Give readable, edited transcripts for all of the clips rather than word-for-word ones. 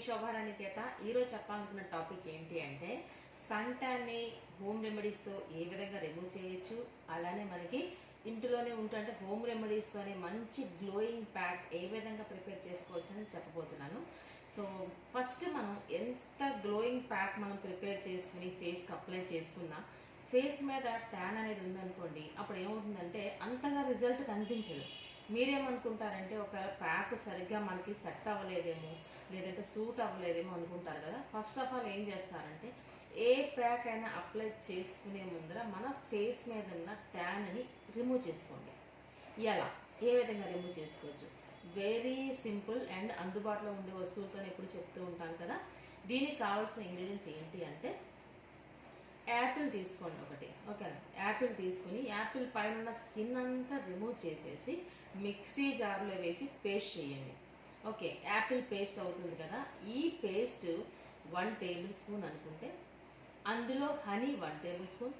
శోభారాణికేత ఈరోజు చెప్పాలనుకున్న టాపిక్ ఏంటి అంటే సన్ ట్యాన్ని హోమ్ రెమెడీస్తో ఏ విధంగా రిమూవ్ చేయొచ్చు, అలానే మనకి ఇంటిలోనే ఉంటుంటే హోమ్ రెమెడీస్తోనే మంచి గ్లోయింగ్ ప్యాక్ ఏ విధంగా ప్రిపేర్ చేసుకోవచ్చు అని చెప్పబోతున్నాను. సో ఫస్ట్ మనం ఎంత గ్లోయింగ్ ప్యాక్ మనం ప్రిపేర్ చేసుకుని ఫేస్కి అప్లై చేసుకున్నా ఫేస్ మీద ట్యాన్ అనేది ఉందనుకోండి, అప్పుడు ఏమవుతుందంటే అంతగా రిజల్ట్ కనిపించదు. మీరేమనుకుంటారంటే ఒకవేళ ప్యాక్ సరిగ్గా మనకి సెట్ అవ్వలేదేమో, లేదంటే సూట్ అవ్వలేదేమో అనుకుంటారు కదా. ఫస్ట్ ఆఫ్ ఆల్ ఏం చేస్తారంటే ఏ ప్యాక్ అయినా అప్లై చేసుకునే ముందర మన ఫేస్ మీద ఉన్న ట్యాన్ని రిమూవ్ చేసుకోండి. ఎలా, ఏ విధంగా రిమూవ్ చేసుకోవచ్చు? వెరీ సింపుల్ అండ్ అందుబాటులో ఉండే వస్తువులతో ఎప్పుడు చెప్తూ ఉంటాను కదా. దీనికి కావాల్సిన ఇంగ్రీడియంట్స్ ఏంటి అంటే యాపిల్ తీసుకోండి ఒకటి, ఓకేనా. యాపిల్ తీసుకుని యాపిల్ పైన ఉన్న స్కిన్ అంతా రిమూవ్ చేసేసి మిక్సీ జార్లో వేసి పేస్ట్ చేయండి. ఓకే, యాపిల్ పేస్ట్ అవుతుంది కదా. ఈ పేస్ట్ 1 టేబుల్ స్పూన్ అనుకుంటే అందులో హనీ 1 టేబుల్ స్పూన్,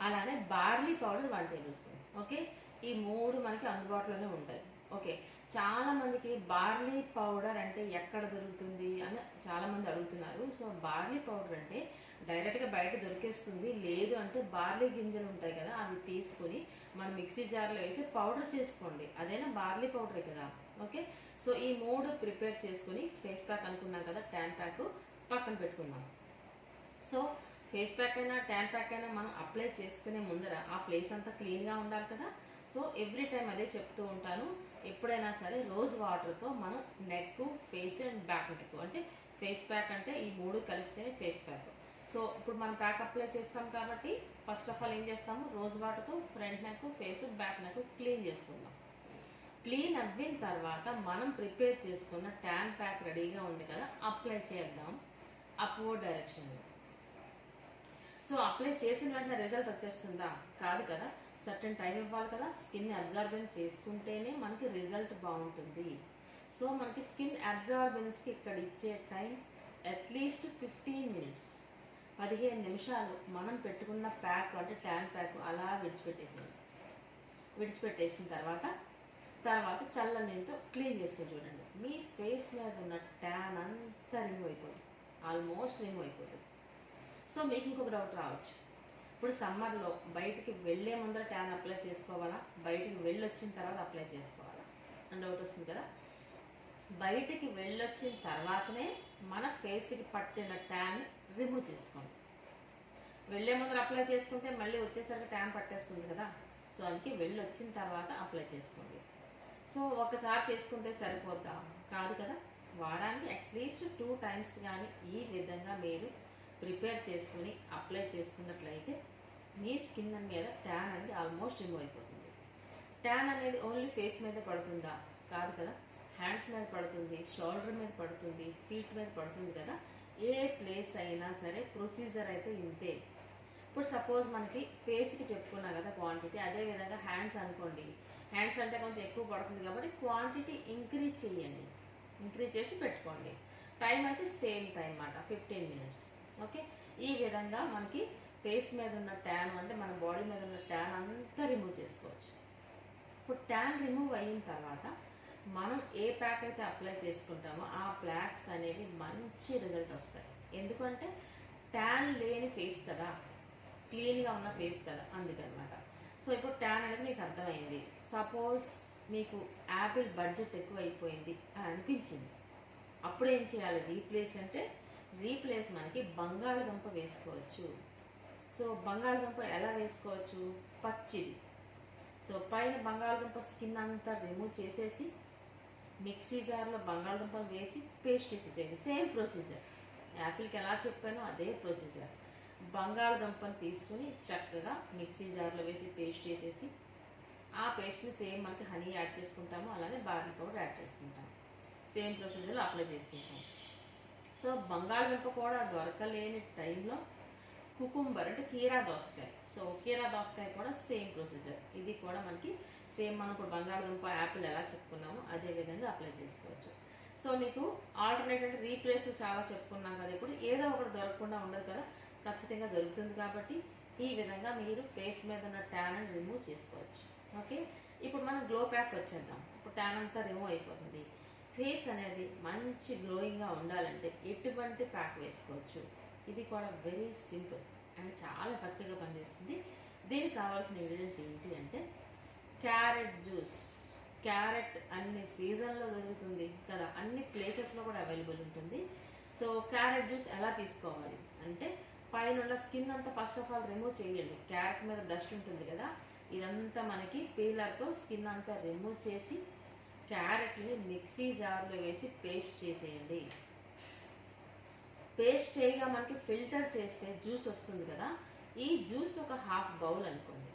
అలానే barley powder 1 table spoon. Okay, ఈ 3 మనకి అందుబాటులోనే ఉంటాయి. ఓకే, చాలామందికి బార్లీ పౌడర్ అంటే ఎక్కడ దొరుకుతుంది అని చాలామంది అడుగుతున్నారు. సో బార్లీ పౌడర్ అంటే డైరెక్ట్గా బయట దొరికేస్తుంది. లేదు అంటే బార్లీ గింజలు ఉంటాయి కదా, అవి తీసుకుని మనం మిక్సీ జార్లో వేసి పౌడర్ చేసుకోండి. అదైనా బార్లీ పౌడరే కదా. ఓకే, సో ఈ 3 ప్రిపేర్ చేసుకుని ఫేస్ ప్యాక్ అనుకున్నాం కదా, ట్యాన్ ప్యాక్ పక్కన పెట్టుకుందాం. సో ఫేస్ ప్యాక్ అయినా ట్యాన్ ప్యాక్ అయినా మనం అప్లై చేసుకునే ముందర ఆ ప్లేస్ అంతా క్లీన్గా ఉండాలి కదా. సో ఎవ్రీ టైం అదే చెప్తూ ఉంటాను, ఎప్పుడైనా సరే రోజ్ వాటర్తో మనం neck, face and back neck, అంటే ఫేస్ ప్యాక్ అంటే ఈ 3 కలిస్తేనే ఫేస్ ప్యాక్. సో ఇప్పుడు మనం ప్యాక్ అప్లై చేస్తాం కాబట్టి ఫస్ట్ ఆఫ్ ఆల్ ఏం చేస్తాము, రోజ్ వాటర్తో front neck, face, back neck clean చేసుకుందాం. క్లీన్ అవ్విన తర్వాత మనం ప్రిపేర్ చేసుకున్న ట్యాన్ ప్యాక్ రెడీగా ఉంది కదా, అప్లై చేద్దాం అప్వర్డ్ డైరెక్షన్లో. సో అప్లై చేసిన వెంటనే రిజల్ట్ వచ్చేస్తుందా? కాదు కదా, సర్టన్ టైం ఇవ్వాలి కదా. స్కిన్ అబ్జార్బెన్స్ చేసుకుంటేనే మనకి రిజల్ట్ బాగుంటుంది. సో మనకి స్కిన్ అబ్జార్బెన్స్కి ఇక్కడ ఇచ్చే టైం అట్లీస్ట్ 15 మినిట్స్, 15 నిమిషాలు మనం పెట్టుకున్న ప్యాక్ అంటే ట్యాన్ ప్యాక్ అలా విడిచిపెట్టేసిన తర్వాత చల్ల నీళ్ళతో క్లీన్ చేసుకొని చూడండి. మీ ఫేస్ మీద ఉన్న ట్యాన్ అంతా రిమూవ్ అయిపోతుంది, ఆల్మోస్ట్ రిమూవ్ అయిపోతుంది. సో మీకు ఇంకొక డౌట్ రావచ్చు, ఇప్పుడు సమ్మర్లో బయటికి వెళ్ళే ముందర ట్యాన్ అప్లై చేసుకోవాలా, బయటికి వెళ్ళొచ్చిన తర్వాత అప్లై చేసుకోవాలా అని డౌట్ వస్తుంది కదా. బయటికి వెళ్ళొచ్చిన తర్వాతనే మన ఫేస్కి పట్టిన ట్యాన్ రిమూవ్ చేసుకోండి. వెళ్ళే ముందర అప్లై చేసుకుంటే మళ్ళీ వచ్చేసరికి ట్యాన్ పట్టేస్తుంది కదా. సో అందుకే వెళ్ళొచ్చిన తర్వాత అప్లై చేసుకోండి. సో ఒకసారి చేసుకుంటే సరిపోద్దా? కాదు కదా, వారానికి అట్లీస్ట్ 2 టైమ్స్ కానీ ఈ విధంగా మీరు ప్రిపేర్ చేసుకుని అప్లై చేసుకున్నట్లయితే మీ స్కిన్ మీద ట్యాన్ అనేది ఆల్మోస్ట్ రిమూవ్ అయిపోతుంది. ట్యాన్ అనేది ఓన్లీ ఫేస్ మీద పడుతుందా? కాదు కదా, హ్యాండ్స్ మీద పడుతుంది, షోల్డర్ మీద పడుతుంది, ఫీట్ మీద పడుతుంది కదా. ఏ ప్లేస్ అయినా సరే ప్రొసీజర్ అయితే ఇంతే. ఇప్పుడు సపోజ్ మనకి ఫేస్కి చెప్పుకున్నా కదా క్వాంటిటీ, అదేవిధంగా హ్యాండ్స్ అనుకోండి. హ్యాండ్స్ అంటే కొంచెం ఎక్కువ పడుతుంది కాబట్టి క్వాంటిటీ ఇంక్రీజ్ చేయండి, ఇంక్రీజ్ చేసి పెట్టుకోండి. టైం అయితే సేమ్ టైం అన్నమాట, 15 మినిట్స్. ఓకే, ఈ విధంగా మనకి ఫేస్ మీద ఉన్న ట్యాన్ అంటే మన బాడీ మీద ఉన్న ట్యాన్ అంతా రిమూవ్ చేసుకోవచ్చు. ఇప్పుడు ట్యాన్ రిమూవ్ అయిన తర్వాత మనం ఏ ప్యాక్ అయితే అప్లై చేసుకుంటామో ఆ ప్యాక్స్ అనేవి మంచి రిజల్ట్ వస్తాయి. ఎందుకంటే ట్యాన్ లేని ఫేస్ కదా, క్లీన్గా ఉన్న ఫేస్ కదా, అందుకనమాట. సో ఇప్పుడు ట్యాన్ అనేది మీకు అర్థమైంది. సపోజ్ మీకు యాపిల్ బడ్జెట్ ఎక్కువ అయిపోయింది అని అనిపించింది, అప్పుడు ఏం చేయాలి? రీప్లేస్ మనకి బంగాళదుంప వేసుకోవచ్చు. సో బంగాళదుంప ఎలా వేసుకోవచ్చు? పచ్చిది. సో పైన బంగాళదుంప స్కిన్ అంతా రిమూవ్ చేసేసి మిక్సీ జార్లో బంగాళదుంపలు వేసి పేస్ట్ చేసేసేయండి. సేమ్ ప్రొసీజర్, యాపిల్కి ఎలా చెప్పానో అదే ప్రొసీజర్. బంగాళదుంపను తీసుకుని చక్కగా మిక్సీ జార్లో వేసి పేస్ట్ చేసేసి ఆ పేస్ట్ని సేమ్ మనకి హనీ యాడ్ చేసుకుంటాము, అలానే బార్లీ పౌడర్ యాడ్ చేసుకుంటాము. సేమ్ ప్రొసీజర్లో అప్లై చేసుకుంటాం. సో బంగాళదుంప కూడా దొరకలేని టైంలో కుకుంబర్ అంటే కీరా దోసకాయ. సో కీరా దోసకాయ కూడా సేమ్ ప్రొసీజర్, ఇది కూడా మనకి సేమ్ మనం ఇప్పుడు బంగాళదుంప, యాపిల్ ఎలా చెప్పుకున్నామో అదే విధంగా అప్లై చేసుకోవచ్చు. సో మీకు ఆల్టర్నేట్ అంటే రీప్లేస్ చాలా చెప్పుకున్నాం కదా, ఇప్పుడు ఏదో ఒకటి దొరకకుండా ఉండదు కదా, ఖచ్చితంగా దొరుకుతుంది. కాబట్టి ఈ విధంగా మీరు ఫేస్ మీద ఉన్న ట్యాన్ అని రిమూవ్ చేసుకోవచ్చు. ఓకే, ఇప్పుడు మనం గ్లో ప్యాక్ వచ్చేద్దాం. ఇప్పుడు ట్యాన్ అంతా రిమూవ్ అయిపోతుంది. ఫేస్ అనేది మంచి గ్లోయింగ్గా ఉండాలంటే ఎటువంటి ప్యాక్ వేసుకోవచ్చు. ఇది కూడా వెరీ సింపుల్ అండ్ చాలా ఎఫెక్టివ్గా పనిచేస్తుంది. దీనికి కావాల్సిన ఇంగ్రీడియంట్స్ ఏంటి అంటే క్యారెట్ జ్యూస్. క్యారెట్ అన్ని సీజన్లో దొరుకుతుంది కదా, అన్ని ప్లేసెస్లో కూడా అవైలబుల్ ఉంటుంది. సో క్యారెట్ జ్యూస్ ఎలా తీసుకోవాలి అంటే పైన ఉన్న స్కిన్ అంతా ఫస్ట్ ఆఫ్ ఆల్ రిమూవ్ చేయండి. క్యారెట్ మీద డస్ట్ ఉంటుంది కదా, ఇదంతా మనకి పీలర్తో స్కిన్ అంతా రిమూవ్ చేసి క్యారెట్ని మిక్సీ జార్లో వేసి పేస్ట్ చేసేయండి. పేస్ట్ చేయగా మనకి ఫిల్టర్ చేస్తే జ్యూస్ వస్తుంది కదా, ఈ జ్యూస్ ఒక హాఫ్ బౌల్ అనుకోండి,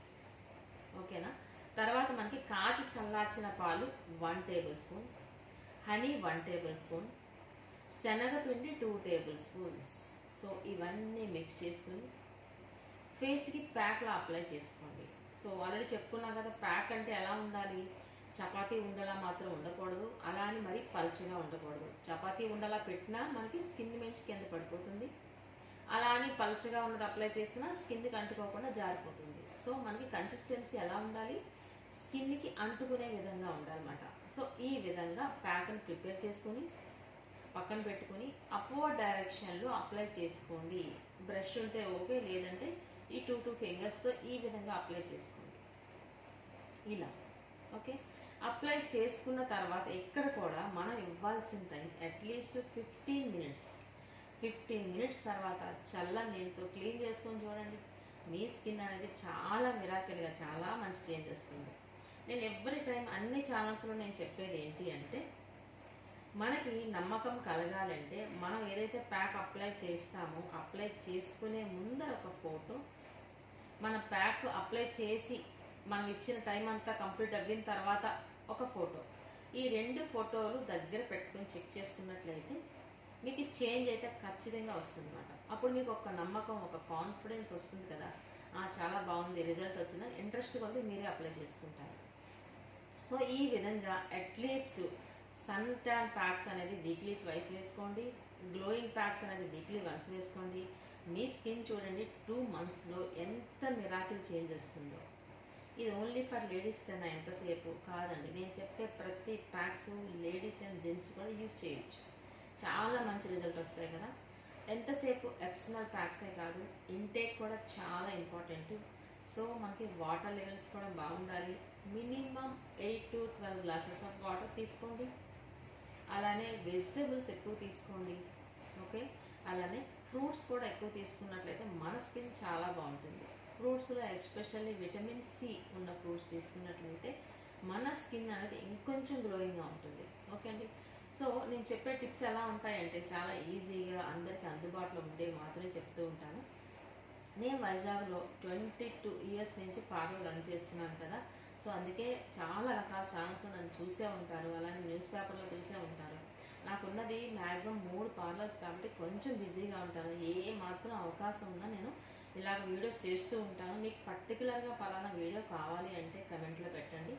ఓకేనా. తర్వాత మనకి కాచి చల్లార్చిన పాలు 1 table spoon, honey 1 table spoon, శనగపిండి 2 టేబుల్ స్పూన్స్. సో ఇవన్నీ మిక్స్ చేసుకుని ఫేస్కి ప్యాక్లా అప్లై చేసుకోండి. సో ఆల్రెడీ చెప్పుకున్నాం కదా, ప్యాక్ అంటే ఎలా ఉండాలి, చపాతీ ఉండలా మాత్రం ఉండకూడదు, అలా అని మరీ పల్చగా ఉండకూడదు. చపాతీ ఉండలా పెట్టినా మనకి స్కిన్ మించి కింద పడిపోతుంది, అలా అని పల్చగా ఉన్నది అప్లై చేసినా స్కిన్కి అంటుకోకుండా జారిపోతుంది. సో మనకి కన్సిస్టెన్సీ ఎలా ఉండాలి, స్కిన్కి అంటుకునే విధంగా ఉండాలన్నమాట. సో ఈ విధంగా ప్యాక్ని ప్రిపేర్ చేసుకొని పక్కన పెట్టుకొని అప్వర్డ్ డైరెక్షన్లో అప్లై చేసుకోండి. బ్రష్ ఉంటే ఓకే, లేదంటే ఈ 2 ఫింగర్స్తో ఈ విధంగా అప్లై చేసుకోండి ఇలా, ఓకే. అప్లై చేసుకున్న తర్వాత ఇక్కడ కూడా మనం ఇవ్వాల్సిన టైం అట్లీస్ట్ 15 మినిట్స్. 15 మినిట్స్ తర్వాత చల్ల నీళ్ళతో క్లీన్ చేసుకొని చూడండి. మీ స్కిన్ అనేది చాలా మిరాకిల్గా చాలా మంచి చేంజ్ వస్తుంది. నేను ఎవ్రీ టైం అన్ని ఛానల్స్లో నేను చెప్పేది ఏంటి అంటే మనకి నమ్మకం కలగాలంటే మనం ఏదైతే ప్యాక్ అప్లై చేస్తామో అప్లై చేసుకునే ముందర ఒక ఫోటో, మన ప్యాక్ అప్లై చేసి మనం ఇచ్చిన టైం అంతా కంప్లీట్ అయిన తర్వాత ఒక ఫోటో, ఈ 2 ఫోటోలు దగ్గర పెట్టుకొని చెక్ చేసుకున్నట్లయితే మీకు చేంజ్ అయితే ఖచ్చితంగా వస్తుంది అన్నమాట. అప్పుడు మీకు ఒక నమ్మకం, ఒక కాన్ఫిడెన్స్ వస్తుంది కదా, చాలా బాగుంది రిజల్ట్ వచ్చిందని ఇంట్రెస్ట్ కొద్ది మీరే అప్లై చేసుకుంటారు. సో ఈ విధంగా అట్లీస్ట్ సన్ ట్యాన్ ప్యాక్స్ అనేది వీక్లీ 2 వేసుకోండి, గ్లోయింగ్ ప్యాక్స్ అనేది వీక్లీ 1 వేసుకోండి. మీ స్కిన్ చూడండి 2 మంత్స్లో ఎంత మిరాకిల్ చేంజ్ వస్తుందో. ఇది ఓన్లీ ఫర్ లేడీస్ కన్నా ఎంతసేపు కాదండి, నేను చెప్పే ప్రతి ప్యాక్స్ లేడీస్ అండ్ జెంట్స్ కూడా యూజ్ చేయొచ్చు, చాలా మంచి రిజల్ట్ వస్తాయి కదా. ఎంతసేపు ఎక్స్టర్నల్ ప్యాక్సే కాదు, ఇంటేక్ కూడా చాలా ఇంపార్టెంట్. సో మనకి వాటర్ లెవెల్స్ కూడా బాగుండాలి. Minimum 8 to 12 glasses of water తీసుకోండి. అలానే వెజిటేబుల్స్ ఎక్కువ తీసుకోండి, ఓకే. అలానే ఫ్రూట్స్ కూడా ఎక్కువ తీసుకున్నట్లయితే మన స్కిన్ చాలా బాగుంటుంది. ఫ్రూట్స్లో ఎస్పెషల్లీ విటమిన్ సి ఉన్న ఫ్రూట్స్ తీసుకున్నట్లయితే మన స్కిన్ అనేది ఇంకొంచెం గ్లోయింగ్గా ఉంటుంది, ఓకే అండి. సో నేను చెప్పే టిప్స్ ఎలా ఉంటాయంటే చాలా ఈజీగా అందరికీ అందుబాటులో ఉండే మాత్రమే చెప్తూ ఉంటాను. నేను వైజాగ్లో 22 ఇయర్స్ నుంచి పార్లర్ రన్ చేస్తున్నాను కదా, సో అందుకే చాలా రకాల ఛానల్స్లో నన్ను చూసే ఉంటారు, అలానే న్యూస్ పేపర్లో చూసే ఉంటారు. నాకున్నది మ్యాక్సిమం 3 పార్లర్స్ కాబట్టి కొంచెం బిజీగా ఉంటాను. ఏ మాత్రం అవకాశం ఉన్నా నేను ఇలాగ వీడియోస్ చేస్తూ ఉంటాను. మీకు పర్టికులర్గా పలానా వీడియో కావాలి అంటే కమెంట్లో పెట్టండి.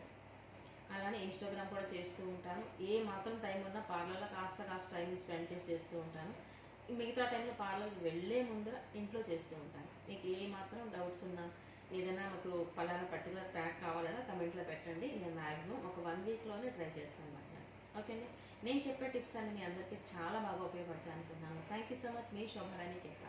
అలానే ఇన్స్టాగ్రామ్ కూడా చేస్తూ ఉంటాను. ఏ మాత్రం టైం ఉన్నా పార్లర్లో కాస్త టైం స్పెండ్ చేస్తూ ఉంటాను. మిగతా టైంలో పార్లర్కి వెళ్ళే ముందర ఇంట్లో చేస్తూ ఉంటాను. మీకు ఏ మాత్రం డౌట్స్ ఉన్నా, ఏదైనా మాకు పలానా పర్టికులర్ ప్యాక్ కావాలన్నా కమెంట్లో పెట్టండి. నేను మ్యాక్సిమం ఒక 1 వీక్లోనే ట్రై చేస్తాను అన్నమాట. ఓకే అండి, నేను చెప్పే టిప్స్ అన్ని మీ అందరికీ చాలా బాగా ఉపయోగపడతాయి అనుకుంటున్నాను. Thank you so much. మీ శోభరాణి కేక.